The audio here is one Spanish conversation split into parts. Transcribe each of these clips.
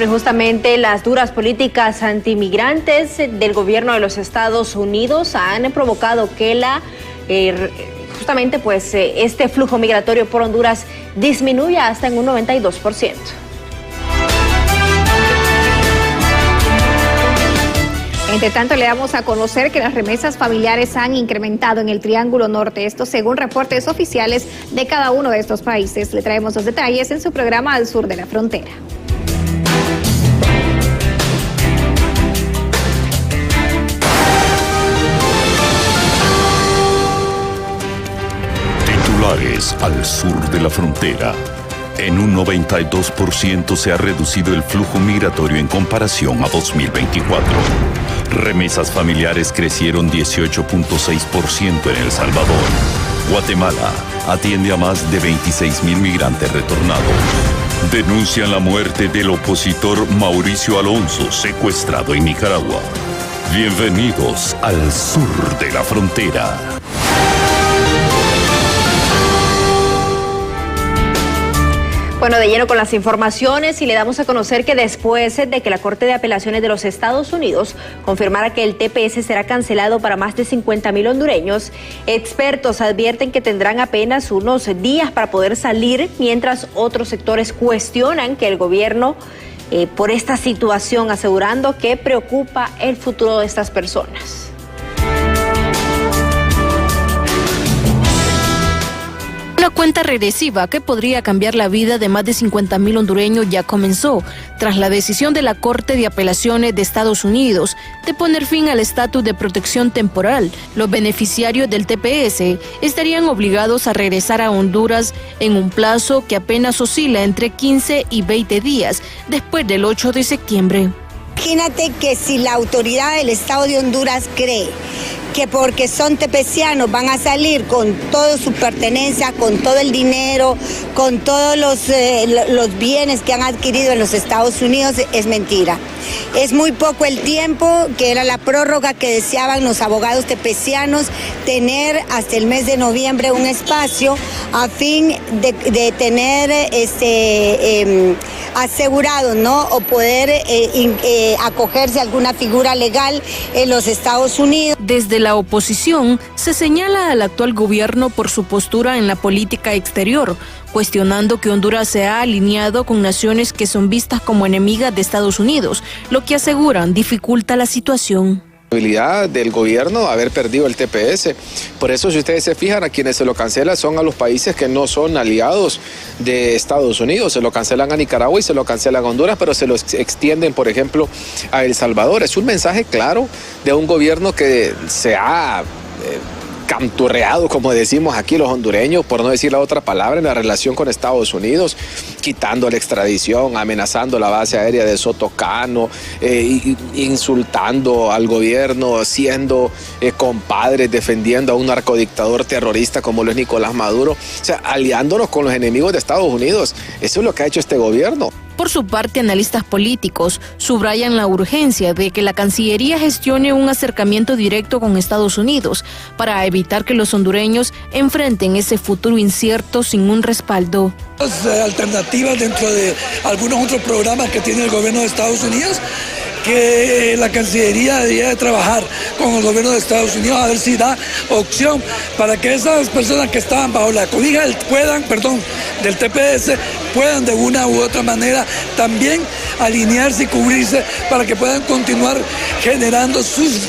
justamente las duras políticas antimigrantes del gobierno de los Estados Unidos han provocado que este flujo migratorio por Honduras disminuya hasta en un 92%. Entre tanto, le damos a conocer que las remesas familiares han incrementado en el Triángulo Norte. Esto según reportes oficiales de cada uno de estos países. Le traemos los detalles en su programa Al Sur de la Frontera. Titulares al sur de la frontera. En un 92% se ha reducido el flujo migratorio en comparación a 2024. Remesas familiares crecieron 18.6% en El Salvador. Guatemala atiende a más de 26,000 migrantes retornados. Denuncian la muerte del opositor Mauricio Alonso, secuestrado en Nicaragua. Bienvenidos al sur de la frontera. Bueno, de lleno con las informaciones y le damos a conocer que después de que la Corte de Apelaciones de los Estados Unidos confirmara que el TPS será cancelado para más de 50,000 hondureños, expertos advierten que tendrán apenas unos días para poder salir, mientras otros sectores cuestionan que el gobierno por esta situación, asegurando que preocupa el futuro de estas personas. Una cuenta regresiva que podría cambiar la vida de más de 50,000 hondureños ya comenzó tras la decisión de la Corte de Apelaciones de Estados Unidos de poner fin al estatus de protección temporal. Los beneficiarios del TPS estarían obligados a regresar a Honduras en un plazo que apenas oscila entre 15 y 20 días después del 8 de septiembre. Imagínate que si la autoridad del Estado de Honduras cree que porque son tepecianos van a salir con toda su pertenencia, con todo el dinero, con todos los bienes que han adquirido en los Estados Unidos, es mentira. Es muy poco el tiempo, que era la prórroga que deseaban los abogados tepecianos, tener hasta el mes de noviembre un espacio a fin de tener asegurado, ¿no? O poder acogerse a alguna figura legal en los Estados Unidos. Desde la oposición se señala al actual gobierno por su postura en la política exterior, cuestionando que Honduras se ha alineado con naciones que son vistas como enemigas de Estados Unidos, lo que aseguran dificulta la situación. Del gobierno haber perdido el TPS. Por eso, si ustedes se fijan, a quienes se lo cancelan son a los países que no son aliados de Estados Unidos. Se lo cancelan a Nicaragua y se lo cancelan a Honduras, pero se lo extienden, por ejemplo, a El Salvador. Es un mensaje claro de un gobierno que se ha canturreado, como decimos aquí los hondureños, por no decir la otra palabra, en la relación con Estados Unidos, quitando la extradición, amenazando la base aérea de Sotocano, insultando al gobierno, siendo compadres, defendiendo a un narcodictador terrorista como lo es Nicolás Maduro, o sea, aliándonos con los enemigos de Estados Unidos. Eso es lo que ha hecho este gobierno. Por su parte, analistas políticos subrayan la urgencia de que la Cancillería gestione un acercamiento directo con Estados Unidos para evitar que los hondureños enfrenten ese futuro incierto sin un respaldo. Alternativas dentro de algunos otros programas que tiene el gobierno de Estados Unidos, que la Cancillería debería de trabajar con el gobierno de Estados Unidos a ver si da opción para que esas personas que estaban bajo la cobija del TPS puedan de una u otra manera también alinearse y cubrirse para que puedan continuar generando sus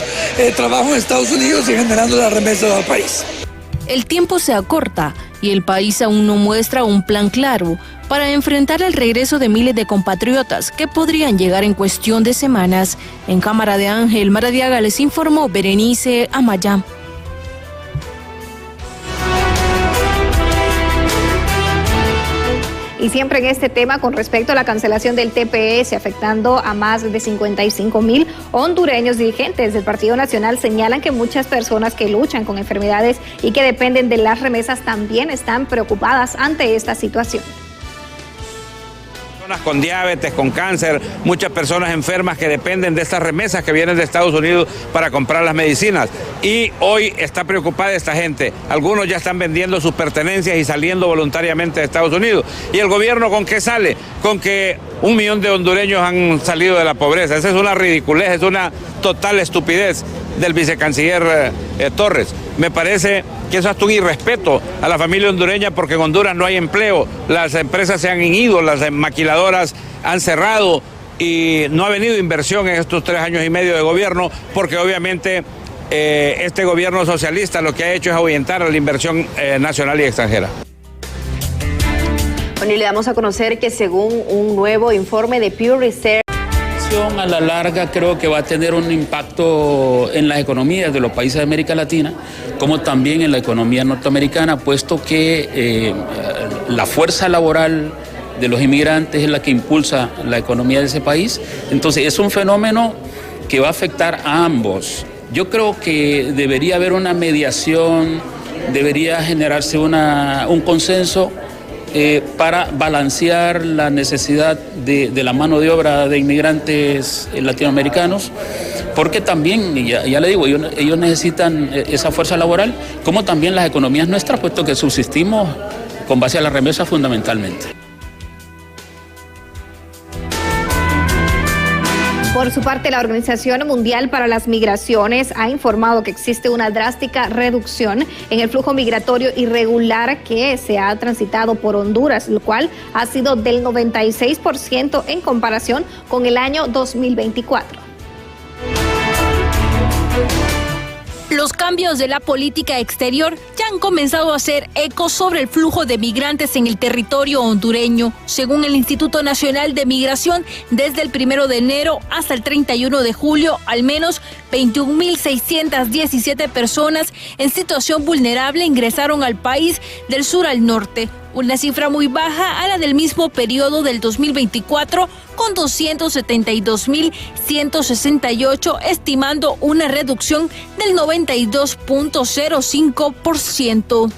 trabajos en Estados Unidos y generando las remesas al país. El tiempo se acorta y el país aún no muestra un plan claro para enfrentar el regreso de miles de compatriotas que podrían llegar en cuestión de semanas. En Cámara de Ángel Maradiaga les informó Berenice Amaya. Y siempre en este tema con respecto a la cancelación del TPS afectando a más de 55,000 hondureños, dirigentes del Partido Nacional señalan que muchas personas que luchan con enfermedades y que dependen de las remesas también están preocupadas ante esta situación. Con diabetes, con cáncer, muchas personas enfermas que dependen de estas remesas que vienen de Estados Unidos para comprar las medicinas. Y hoy está preocupada esta gente. Algunos ya están vendiendo sus pertenencias y saliendo voluntariamente de Estados Unidos. ¿Y el gobierno con qué sale? Con que 1 millón de hondureños han salido de la pobreza. Esa es una ridiculez, es una total estupidez del vicecanciller Torres. Me parece que eso es hasta un irrespeto a la familia hondureña, porque en Honduras no hay empleo, las empresas se han ido, las maquiladoras han cerrado y no ha venido inversión en estos 3 años y medio de gobierno, porque obviamente este gobierno socialista lo que ha hecho es ahuyentar a la inversión nacional y extranjera. Bueno, y le damos a conocer que según un nuevo informe de Pew Research, a la larga creo que va a tener un impacto en las economías de los países de América Latina, como también en la economía norteamericana, puesto que la fuerza laboral de los inmigrantes es la que impulsa la economía de ese país. Entonces es un fenómeno que va a afectar a ambos. Yo creo que debería haber una mediación, debería generarse un consenso para balancear la necesidad de la mano de obra de inmigrantes latinoamericanos, porque también, ya le digo, ellos necesitan esa fuerza laboral, como también las economías nuestras, puesto que subsistimos con base a la remesa fundamentalmente. Por su parte, la Organización Mundial para las Migraciones ha informado que existe una drástica reducción en el flujo migratorio irregular que se ha transitado por Honduras, lo cual ha sido del 96% en comparación con el año 2024. Los cambios de la política exterior ya han comenzado a hacer eco sobre el flujo de migrantes en el territorio hondureño. Según el Instituto Nacional de Migración, desde el 1 de enero hasta el 31 de julio, al menos 21.617 personas en situación vulnerable ingresaron al país del sur al norte, una cifra muy baja a la del mismo periodo del 2024, con 272.168, estimando una reducción del 92.05%.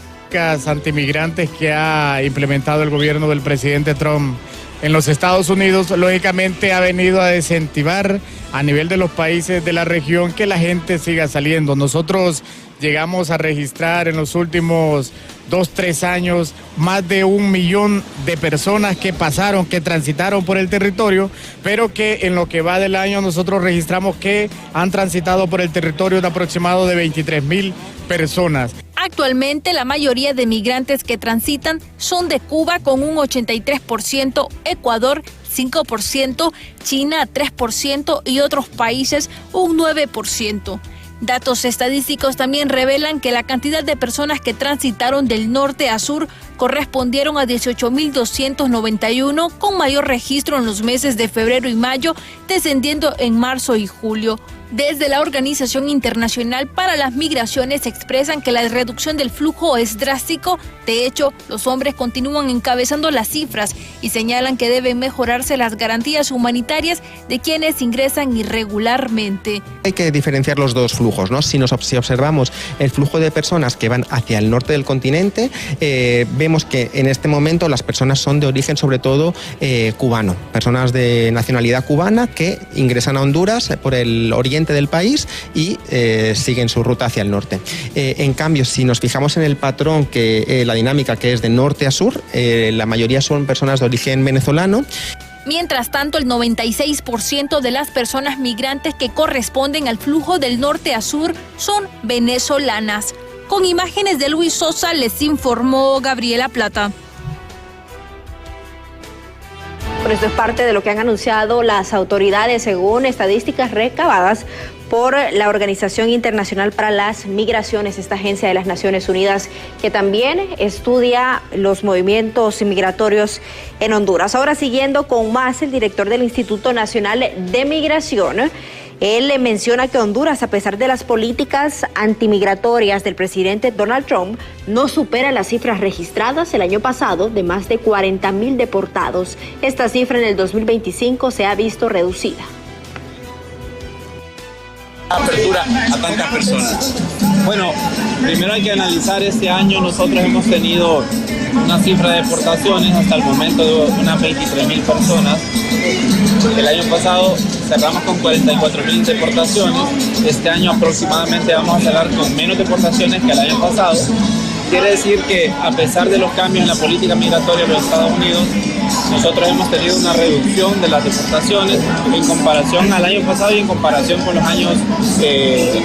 Antimigrantes que ha implementado el gobierno del presidente Trump en los Estados Unidos, lógicamente ha venido a desincentivar a nivel de los países de la región que la gente siga saliendo. Nosotros llegamos a registrar en los últimos 2-3 años más de 1 millón de personas que pasaron, que transitaron por el territorio, pero que en lo que va del año nosotros registramos que han transitado por el territorio un aproximado de 23,000 personas. Actualmente la mayoría de migrantes que transitan son de Cuba con un 83%, Ecuador 5%, China 3% y otros países un 9%. Datos estadísticos también revelan que la cantidad de personas que transitaron del norte a sur correspondieron a 18.291, con mayor registro en los meses de febrero y mayo, descendiendo en marzo y julio. Desde la Organización Internacional para las Migraciones expresan que la reducción del flujo es drástico. De hecho, los hombres continúan encabezando las cifras y señalan que deben mejorarse las garantías humanitarias de quienes ingresan irregularmente. Hay que diferenciar los dos flujos, ¿no? Si observamos el flujo de personas que van hacia el norte del continente, vemos que en este momento las personas son de origen sobre todo cubano, personas de nacionalidad cubana que ingresan a Honduras por el oriente del país y siguen su ruta hacia el norte. En cambio, si nos fijamos en el patrón, que la dinámica que es de norte a sur, la mayoría son personas de origen venezolano. Mientras tanto, el 96% de las personas migrantes que corresponden al flujo del norte a sur son venezolanas. Con imágenes de Luis Sosa, les informó Gabriela Plata. Bueno, esto es parte de lo que han anunciado las autoridades según estadísticas recabadas por la Organización Internacional para las Migraciones, esta agencia de las Naciones Unidas que también estudia los movimientos migratorios en Honduras. Ahora, siguiendo con más, el director del Instituto Nacional de Migración, él le menciona que Honduras, a pesar de las políticas antimigratorias del presidente Donald Trump, no supera las cifras registradas el año pasado de más de 40,000 deportados. Esta cifra en el 2025 se ha visto reducida. apertura a tantas personas. Bueno, primero hay que analizar este año. Nosotros hemos tenido una cifra de deportaciones hasta el momento de unas 23.000 personas. El año pasado cerramos con 44.000 deportaciones. Este año aproximadamente vamos a cerrar con menos deportaciones que el año pasado. Quiere decir que a pesar de los cambios en la política migratoria de los Estados Unidos, nosotros hemos tenido una reducción de las deportaciones en comparación al año pasado y en comparación con los años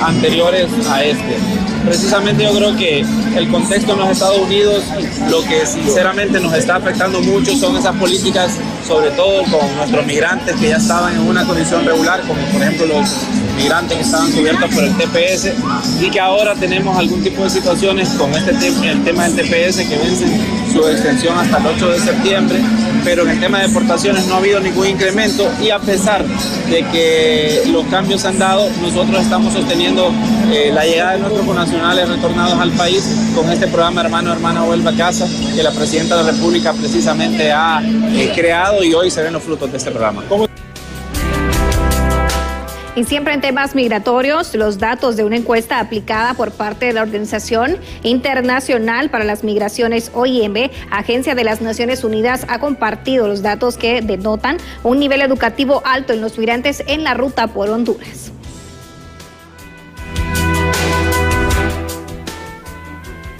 anteriores a este. Precisamente yo creo que el contexto en los Estados Unidos, lo que sinceramente nos está afectando mucho son esas políticas, sobre todo con nuestros migrantes que ya estaban en una condición regular, como por ejemplo los migrantes que estaban cubiertos por el TPS, y que ahora tenemos algún tipo de situaciones con el tema del TPS que vence su extensión hasta el 8 de septiembre, pero en el tema de deportaciones no ha habido ningún incremento, y a pesar de que los cambios se han dado, nosotros estamos sosteniendo la llegada de nuestros connacionales retornados al país con este programa Hermano Hermana Vuelva a Casa, que la Presidenta de la República precisamente ha creado, y hoy se ven los frutos de este programa. Y siempre en temas migratorios, los datos de una encuesta aplicada por parte de la Organización Internacional para las Migraciones, OIM, Agencia de las Naciones Unidas, ha compartido los datos que denotan un nivel educativo alto en los migrantes en la ruta por Honduras.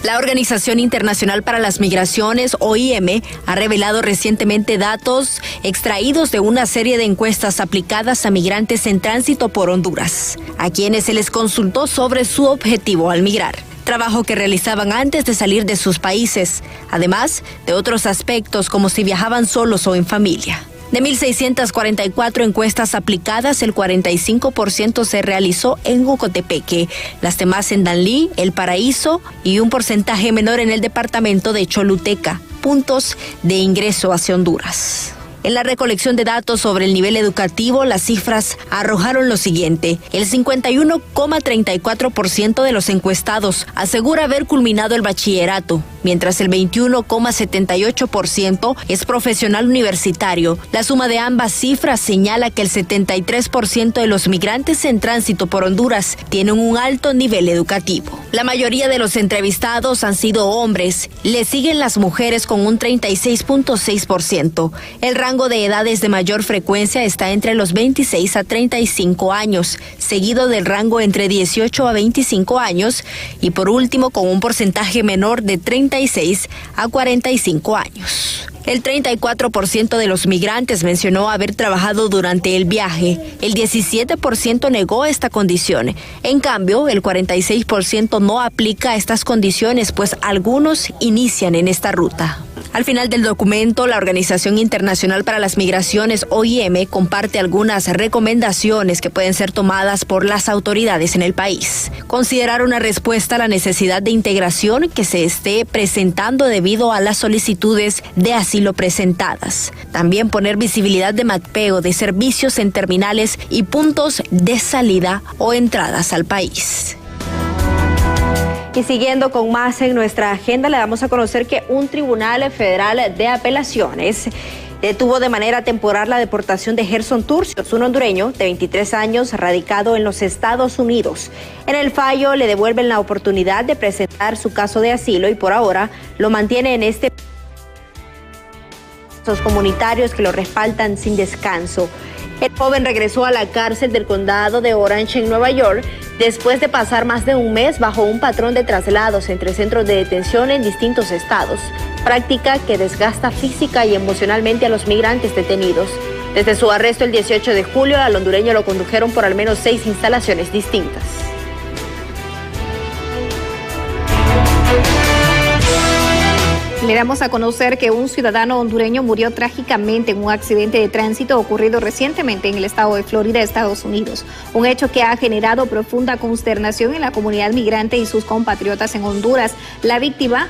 La Organización Internacional para las Migraciones, OIM, ha revelado recientemente datos extraídos de una serie de encuestas aplicadas a migrantes en tránsito por Honduras, a quienes se les consultó sobre su objetivo al migrar, trabajo que realizaban antes de salir de sus países, además de otros aspectos como si viajaban solos o en familia. De 1.644 encuestas aplicadas, el 45% se realizó en Ocotepeque, las demás en Danlí, El Paraíso y un porcentaje menor en el departamento de Choluteca, puntos de ingreso hacia Honduras. En la recolección de datos sobre el nivel educativo, las cifras arrojaron lo siguiente. El 51,34% de los encuestados asegura haber culminado el bachillerato, mientras el 21,78% es profesional universitario. La suma de ambas cifras señala que el 73% de los migrantes en tránsito por Honduras tienen un alto nivel educativo. La mayoría de los entrevistados han sido hombres. Le siguen las mujeres con un 36,6%. El rango de edades de mayor frecuencia está entre los 26 a 35 años, seguido del rango entre 18 a 25 años y por último con un porcentaje menor de 36 a 45 años. El 34% de los migrantes mencionó haber trabajado durante el viaje. El 17% negó esta condición. En cambio, el 46% no aplica estas condiciones, pues algunos inician en esta ruta. Al final del documento, la Organización Internacional para las Migraciones, OIM, comparte algunas recomendaciones que pueden ser tomadas por las autoridades en el país. Considerar una respuesta a la necesidad de integración que se esté presentando debido a las solicitudes de asilo presentadas. También poner visibilidad de mapeo de servicios en terminales y puntos de salida o entradas al país. Y siguiendo con más en nuestra agenda, le damos a conocer que un tribunal federal de apelaciones detuvo de manera temporal la deportación de Gerson Turcios, un hondureño de 23 años radicado en los Estados Unidos. En el fallo le devuelven la oportunidad de presentar su caso de asilo y por ahora lo mantiene en este comunitarios que lo respaldan sin descanso. El joven regresó a la cárcel del condado de Orange en Nueva York después de pasar más de un mes bajo un patrón de traslados entre centros de detención en distintos estados, práctica que desgasta física y emocionalmente a los migrantes detenidos. Desde su arresto el 18 de julio, al hondureño lo condujeron por al menos 6 instalaciones distintas. Le damos a conocer que un ciudadano hondureño murió trágicamente en un accidente de tránsito ocurrido recientemente en el estado de Florida, Estados Unidos. Un hecho que ha generado profunda consternación en la comunidad migrante y sus compatriotas en Honduras. La víctima,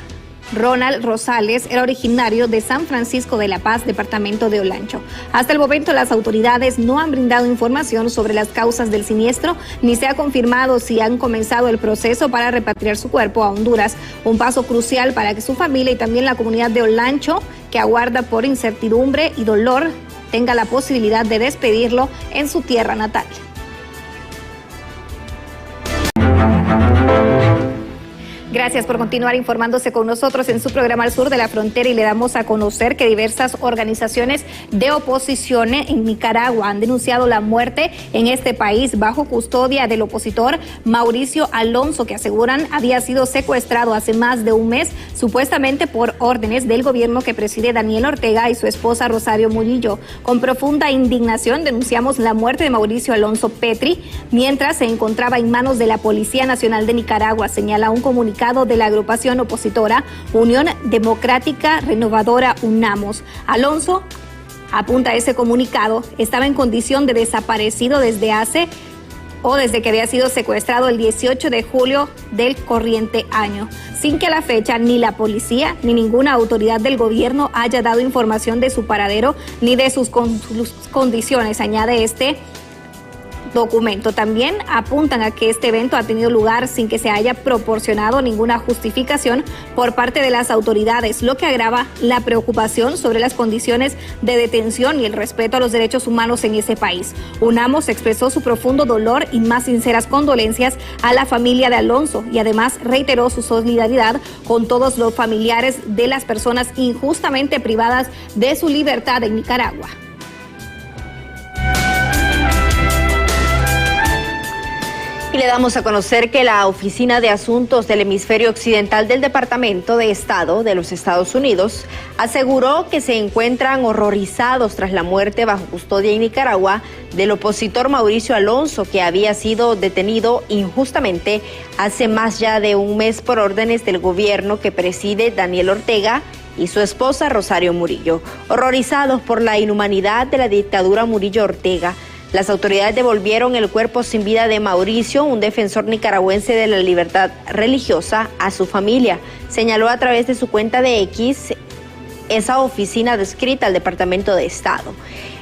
Ronald Rosales, era originario de San Francisco de la Paz, departamento de Olancho. Hasta el momento, las autoridades no han brindado información sobre las causas del siniestro, ni se ha confirmado si han comenzado el proceso para repatriar su cuerpo a Honduras, un paso crucial para que su familia y también la comunidad de Olancho, que aguarda por incertidumbre y dolor, tenga la posibilidad de despedirlo en su tierra natal. Gracias por continuar informándose con nosotros en su programa Al Sur de la Frontera, y le damos a conocer que diversas organizaciones de oposición en Nicaragua han denunciado la muerte en este país bajo custodia del opositor Mauricio Alonso, que aseguran había sido secuestrado hace más de un mes, supuestamente por órdenes del gobierno que preside Daniel Ortega y su esposa Rosario Murillo. Con profunda indignación denunciamos la muerte de Mauricio Alonso Petri mientras se encontraba en manos de la Policía Nacional de Nicaragua, señala un comunicado de la agrupación opositora Unión Democrática Renovadora UNAMOS. Alonso, apunta ese comunicado, estaba en condición de desaparecido desde que había sido secuestrado el 18 de julio del corriente año, sin que a la fecha ni la policía ni ninguna autoridad del gobierno haya dado información de su paradero ni de sus condiciones, añade este documento. También apuntan a que este evento ha tenido lugar sin que se haya proporcionado ninguna justificación por parte de las autoridades, lo que agrava la preocupación sobre las condiciones de detención y el respeto a los derechos humanos en ese país. UNAMOS expresó su profundo dolor y más sinceras condolencias a la familia de Alonso y además reiteró su solidaridad con todos los familiares de las personas injustamente privadas de su libertad en Nicaragua. Y le damos a conocer que la Oficina de Asuntos del Hemisferio Occidental del Departamento de Estado de los Estados Unidos aseguró que se encuentran horrorizados tras la muerte bajo custodia en Nicaragua del opositor Mauricio Alonso, que había sido detenido injustamente hace más ya de un mes por órdenes del gobierno que preside Daniel Ortega y su esposa Rosario Murillo. Horrorizados por la inhumanidad de la dictadura Murillo-Ortega, las autoridades devolvieron el cuerpo sin vida de Mauricio, un defensor nicaragüense de la libertad religiosa, a su familia. Señaló a través de su cuenta de X esa oficina adscrita al Departamento de Estado.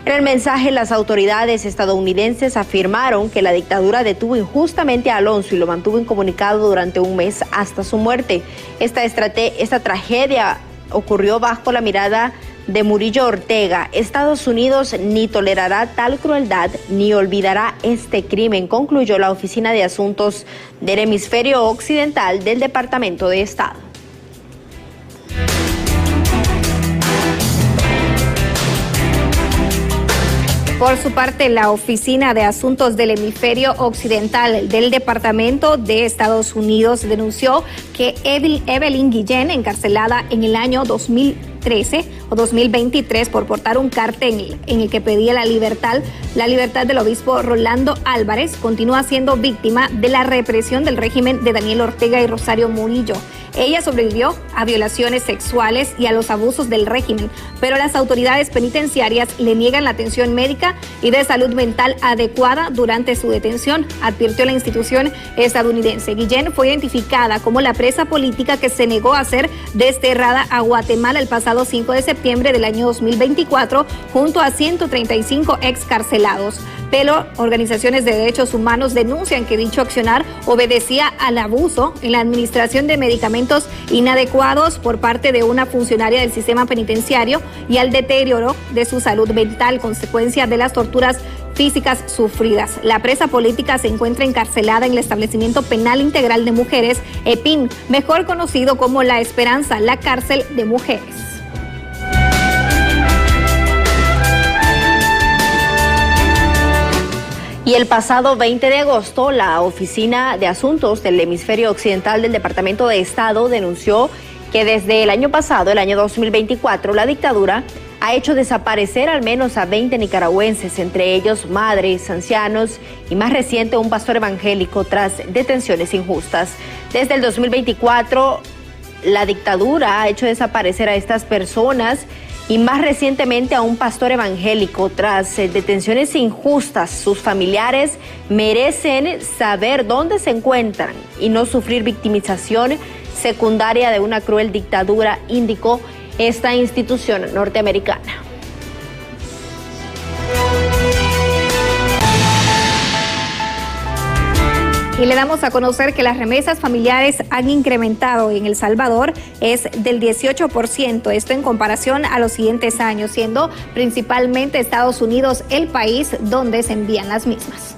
En el mensaje, las autoridades estadounidenses afirmaron que la dictadura detuvo injustamente a Alonso y lo mantuvo incomunicado durante un mes hasta su muerte. Esta tragedia ocurrió bajo la mirada de Murillo Ortega. Estados Unidos ni tolerará tal crueldad ni olvidará este crimen, concluyó la Oficina de Asuntos del Hemisferio Occidental del Departamento de Estado. Por su parte, la Oficina de Asuntos del Hemisferio Occidental del Departamento de Estados Unidos denunció que Evelyn Guillén, encarcelada en el año 2013 o 2023 por portar un cartel en el que pedía la libertad del obispo Rolando Álvarez, continúa siendo víctima de la represión del régimen de Daniel Ortega y Rosario Murillo. Ella sobrevivió a violaciones sexuales y a los abusos del régimen, pero las autoridades penitenciarias le niegan la atención médica y de salud mental adecuada durante su detención, advirtió la institución estadounidense. Guillén fue identificada como la presa política que se negó a ser desterrada a Guatemala el pasado 5 de septiembre del año 2024, junto a 135 excarcelados. Pero organizaciones de derechos humanos denuncian que dicho accionar obedecía al abuso en la administración de medicamentos inadecuados por parte de una funcionaria del sistema penitenciario y al deterioro de su salud mental, consecuencia de las torturas físicas sufridas. La presa política se encuentra encarcelada en el Establecimiento Penal Integral de Mujeres, EPIM, mejor conocido como La Esperanza, la cárcel de mujeres. Y el pasado 20 de agosto, la Oficina de Asuntos del Hemisferio Occidental del Departamento de Estado denunció que desde el año pasado, el año 2024, la dictadura ha hecho desaparecer al menos a 20 nicaragüenses, entre ellos madres, ancianos y más reciente un pastor evangélico tras detenciones injustas. Desde el 2024, la dictadura ha hecho desaparecer a estas personas y más recientemente a un pastor evangélico tras detenciones injustas. Sus familiares merecen saber dónde se encuentran y no sufrir victimización secundaria de una cruel dictadura, indicó esta institución norteamericana. Y le damos a conocer que las remesas familiares han incrementado en El Salvador, es del 18%, esto en comparación a los siguientes años, siendo principalmente Estados Unidos el país donde se envían las mismas.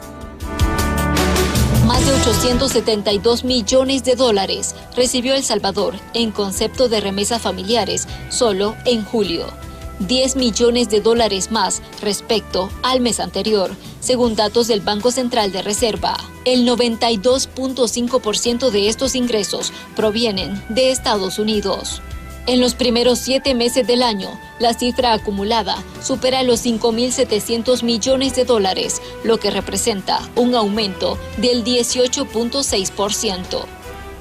Más de 872 millones de dólares recibió El Salvador en concepto de remesas familiares solo en julio. 10 millones de dólares más respecto al mes anterior, según datos del Banco Central de Reserva. El 92.5% de estos ingresos provienen de Estados Unidos. En los primeros 7 meses del año, la cifra acumulada supera los 5.700 millones de dólares, lo que representa un aumento del 18.6%.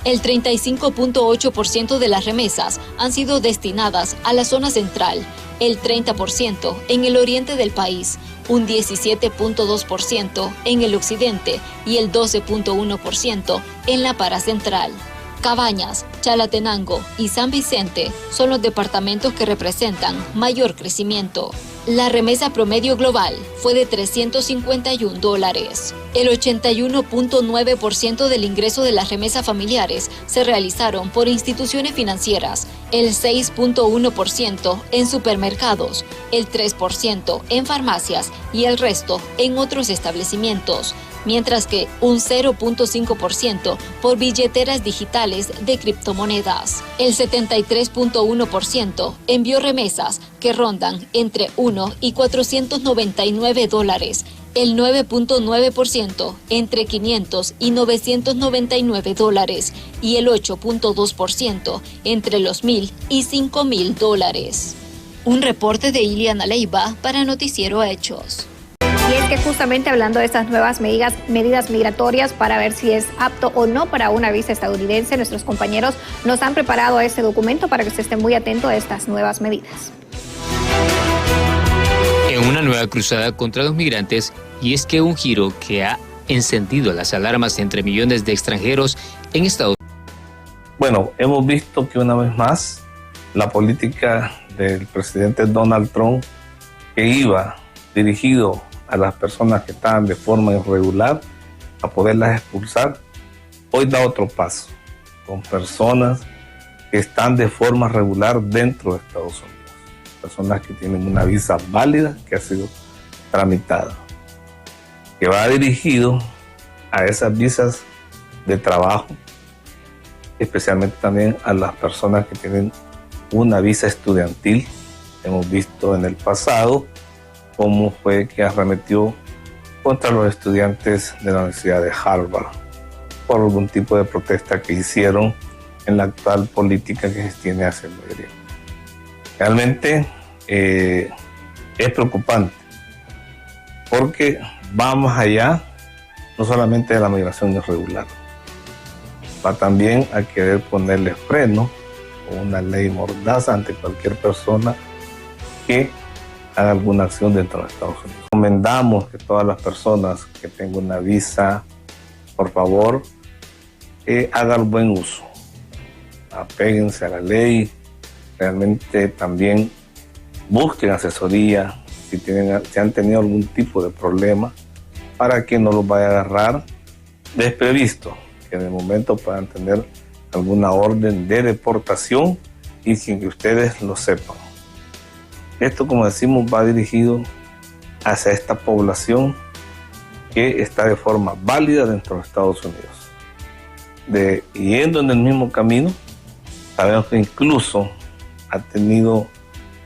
El 35.8% de las remesas han sido destinadas a la zona central, el 30% en el oriente del país, un 17.2% en el occidente y el 12.1% en la paracentral. Cabañas, Chalatenango y San Vicente son los departamentos que representan mayor crecimiento. La remesa promedio global fue de $351. El 81.9% del ingreso de las remesas familiares se realizaron por instituciones financieras, el 6.1% en supermercados, el 3% en farmacias y el resto en otros establecimientos, mientras que un 0.5% por billeteras digitales de criptomonedas. El 73.1% envió remesas que rondan entre $1 y $499, el 9.9% entre $500 y $999 y el 8.2% entre los $1,000 y $5,000. Un reporte de Iliana Leiva para Noticiero Hechos. Y es que justamente hablando de estas nuevas medidas migratorias para ver si es apto o no para una visa estadounidense, nuestros compañeros nos han preparado este documento para que usted esté muy atento a estas nuevas medidas. En una nueva cruzada contra los migrantes, y es que un giro que ha encendido las alarmas entre millones de extranjeros en Estados Unidos. Bueno, hemos visto que una vez más la política del presidente Donald Trump, que iba dirigido a las personas que estaban de forma irregular, a poderlas expulsar, hoy da otro paso, con personas que están de forma regular dentro de Estados Unidos, personas que tienen una visa válida que ha sido tramitada, que va dirigido a esas visas de trabajo, especialmente también a las personas que tienen una visa estudiantil. Hemos visto en el pasado cómo fue que arremetió contra los estudiantes de la Universidad de Harvard por algún tipo de protesta que hicieron en la actual política que se tiene hacia el gobierno. Realmente es preocupante porque va más allá, no solamente de la migración irregular, va también a querer ponerle freno o una ley mordaza ante cualquier persona que haga alguna acción dentro de Estados Unidos. Recomendamos que todas las personas que tengan una visa, por favor, hagan buen uso. Apéguense a la ley, realmente también busquen asesoría si han tenido algún tipo de problema para que no los vaya a agarrar desprevisto, que en el momento puedan tener alguna orden de deportación y sin que ustedes lo sepan. Esto, como decimos, va dirigido hacia esta población que está de forma válida dentro de Estados Unidos. Yendo en el mismo camino, sabemos que incluso ha tenido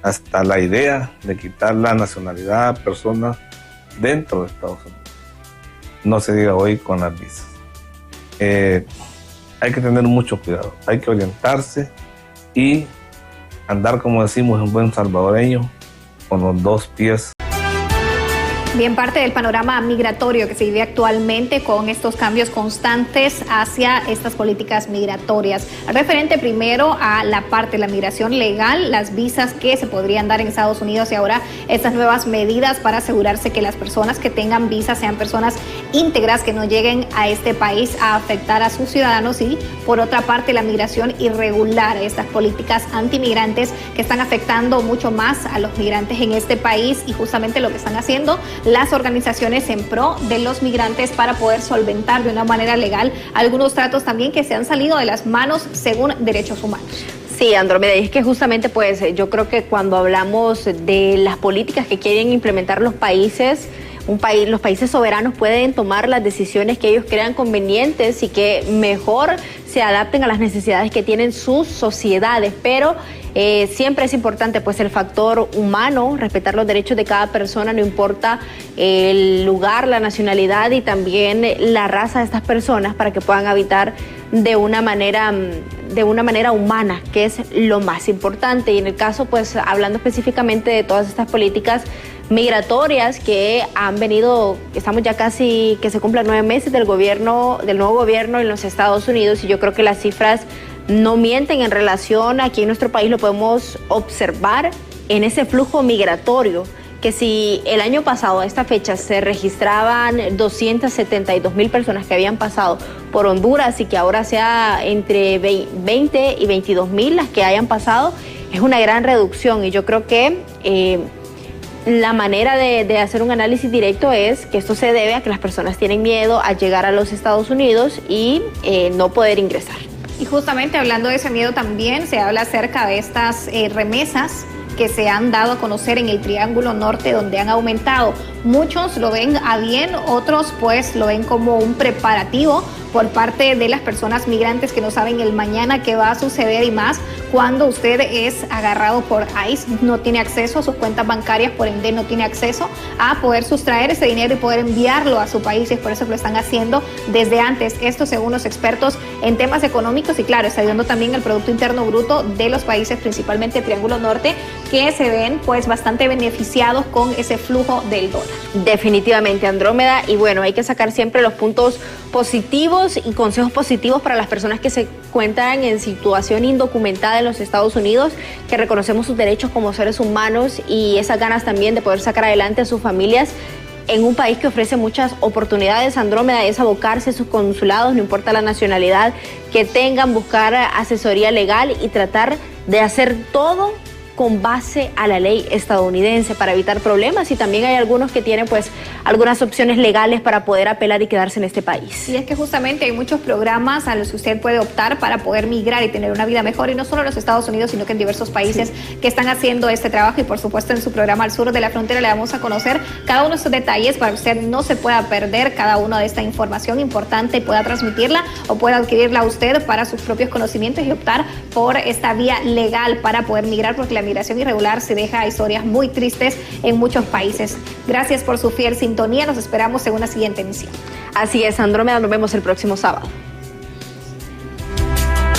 hasta la idea de quitar la nacionalidad a personas dentro de Estados Unidos. No se diga hoy con las visas. Hay que tener mucho cuidado, hay que orientarse y andar, como decimos en buen salvadoreño, con los dos pies. Bien, parte del panorama migratorio que se vive actualmente con estos cambios constantes hacia estas políticas migratorias. Referente primero a la parte de la migración legal, las visas que se podrían dar en Estados Unidos y ahora estas nuevas medidas para asegurarse que las personas que tengan visas sean personas íntegras, que no lleguen a este país a afectar a sus ciudadanos, y por otra parte la migración irregular, estas políticas antimigrantes que están afectando mucho más a los migrantes en este país, y justamente lo que están haciendo las organizaciones en pro de los migrantes para poder solventar de una manera legal algunos tratos también que se han salido de las manos según derechos humanos. Sí, Andrómeda, y es que justamente pues yo creo que cuando hablamos de las políticas que quieren implementar los países los países soberanos pueden tomar las decisiones que ellos crean convenientes y que mejor se adapten a las necesidades que tienen sus sociedades, pero siempre es importante pues el factor humano, respetar los derechos de cada persona, no importa el lugar, la nacionalidad y también la raza de estas personas, para que puedan habitar de una manera humana, que es lo más importante. Y en el caso, pues hablando específicamente de todas estas políticas migratorias que han venido, estamos ya casi que se cumplan 9 meses del nuevo gobierno en los Estados Unidos, y yo creo que las cifras no mienten en relación, aquí en nuestro país lo podemos observar en ese flujo migratorio, que si el año pasado a esta fecha se registraban 272,000 personas que habían pasado por Honduras y que ahora sea entre 20 y 22,000 las que hayan pasado, es una gran reducción. Y yo creo que la manera de hacer un análisis directo es que esto se debe a que las personas tienen miedo a llegar a los Estados Unidos y no poder ingresar. Y justamente hablando de ese miedo también se habla acerca de estas remesas que se han dado a conocer en el Triángulo Norte, donde han aumentado. Muchos lo ven a bien, otros pues lo ven como un preparativo por parte de las personas migrantes que no saben el mañana qué va a suceder, y más cuando usted es agarrado por ICE, no tiene acceso a sus cuentas bancarias, por ende no tiene acceso a poder sustraer ese dinero y poder enviarlo a su país, y es por eso que lo están haciendo desde antes. Esto según los expertos en temas económicos, y claro, está ayudando también el Producto Interno Bruto de los países, principalmente Triángulo Norte, que se ven pues bastante beneficiados con ese flujo del dólar. Definitivamente, Andrómeda, y bueno, hay que sacar siempre los puntos positivos y consejos positivos para las personas que se encuentran en situación indocumentada en los Estados Unidos, que reconocemos sus derechos como seres humanos y esas ganas también de poder sacar adelante a sus familias en un país que ofrece muchas oportunidades. Andrómeda, es abocarse a sus consulados, no importa la nacionalidad que tengan, buscar asesoría legal y tratar de hacer todo con base a la ley estadounidense para evitar problemas, y también hay algunos que tienen pues algunas opciones legales para poder apelar y quedarse en este país. Y es que justamente hay muchos programas a los que usted puede optar para poder migrar y tener una vida mejor, y no solo en los Estados Unidos, sino que en diversos países que están haciendo este trabajo, y por supuesto en su programa Al Sur de la Frontera le vamos a conocer cada uno de estos detalles para que usted no se pueda perder cada una de esta información importante y pueda transmitirla o pueda adquirirla usted para sus propios conocimientos y optar por esta vía legal para poder migrar, porque la migración irregular se deja historias muy tristes en muchos países. Gracias por su fiel sintonía, nos esperamos en una siguiente emisión. Así es, Andrómeda, nos vemos el próximo sábado.